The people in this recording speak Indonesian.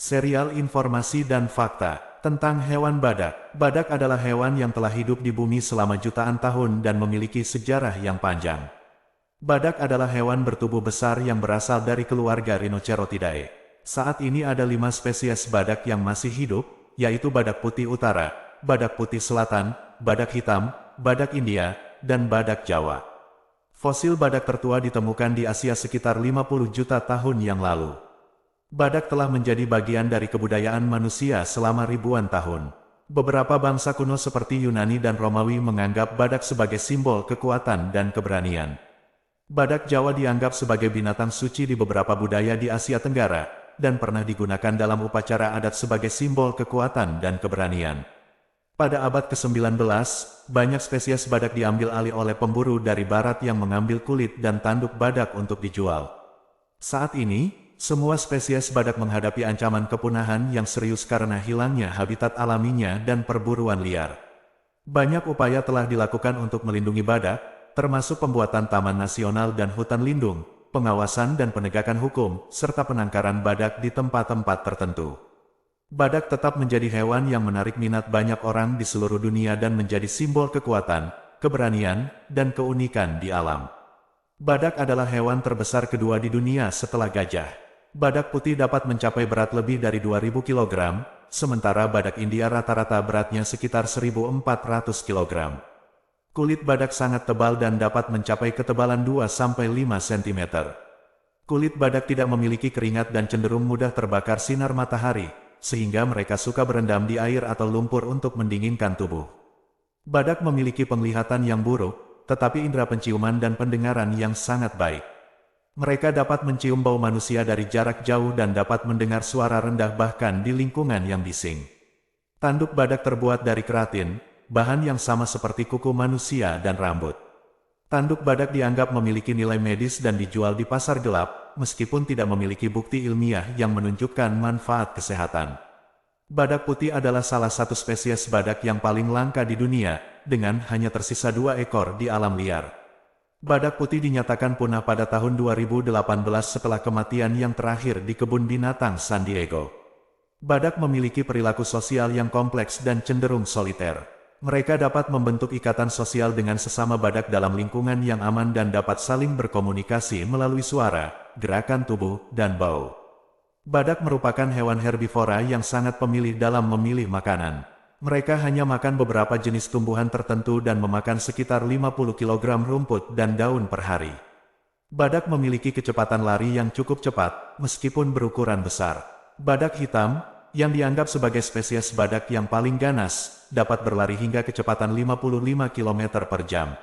Serial informasi dan fakta tentang hewan badak. Badak adalah hewan yang telah hidup di bumi selama jutaan tahun dan memiliki sejarah yang panjang. Badak adalah hewan bertubuh besar yang berasal dari keluarga Rhinocerotidae. Saat ini ada 5 spesies badak yang masih hidup, yaitu badak putih utara, badak putih selatan, badak hitam, badak India, dan badak Jawa. Fosil badak tertua ditemukan di Asia sekitar 50 juta tahun yang lalu. Badak telah menjadi bagian dari kebudayaan manusia selama ribuan tahun. Beberapa bangsa kuno seperti Yunani dan Romawi menganggap badak sebagai simbol kekuatan dan keberanian. Badak Jawa dianggap sebagai binatang suci di beberapa budaya di Asia Tenggara, dan pernah digunakan dalam upacara adat sebagai simbol kekuatan dan keberanian. Pada abad ke-19, banyak spesies badak diambil alih oleh pemburu dari barat yang mengambil kulit dan tanduk badak untuk dijual. Saat ini, semua spesies badak menghadapi ancaman kepunahan yang serius karena hilangnya habitat alaminya dan perburuan liar. Banyak upaya telah dilakukan untuk melindungi badak, termasuk pembuatan taman nasional dan hutan lindung, pengawasan dan penegakan hukum, serta penangkaran badak di tempat-tempat tertentu. Badak tetap menjadi hewan yang menarik minat banyak orang di seluruh dunia dan menjadi simbol kekuatan, keberanian, dan keunikan di alam. Badak adalah hewan terbesar kedua di dunia setelah gajah. Badak putih dapat mencapai berat lebih dari 2000 kg, sementara badak India rata-rata beratnya sekitar 1400 kg. Kulit badak sangat tebal dan dapat mencapai ketebalan 2-5 cm. Kulit badak tidak memiliki keringat dan cenderung mudah terbakar sinar matahari, sehingga mereka suka berendam di air atau lumpur untuk mendinginkan tubuh. Badak memiliki penglihatan yang buruk, tetapi indera penciuman dan pendengaran yang sangat baik. Mereka dapat mencium bau manusia dari jarak jauh dan dapat mendengar suara rendah bahkan di lingkungan yang bising. Tanduk badak terbuat dari keratin, bahan yang sama seperti kuku manusia dan rambut. Tanduk badak dianggap memiliki nilai medis dan dijual di pasar gelap, meskipun tidak memiliki bukti ilmiah yang menunjukkan manfaat kesehatan. Badak putih adalah salah satu spesies badak yang paling langka di dunia, dengan hanya tersisa 2 ekor di alam liar. Badak putih dinyatakan punah pada tahun 2018 setelah kematian yang terakhir di kebun binatang San Diego. Badak memiliki perilaku sosial yang kompleks dan cenderung soliter. Mereka dapat membentuk ikatan sosial dengan sesama badak dalam lingkungan yang aman dan dapat saling berkomunikasi melalui suara, gerakan tubuh, dan bau. Badak merupakan hewan herbivora yang sangat pemilih dalam memilih makanan. Mereka hanya makan beberapa jenis tumbuhan tertentu dan memakan sekitar 50 kg rumput dan daun per hari. Badak memiliki kecepatan lari yang cukup cepat, meskipun berukuran besar. Badak hitam, yang dianggap sebagai spesies badak yang paling ganas, dapat berlari hingga kecepatan 55 km per jam.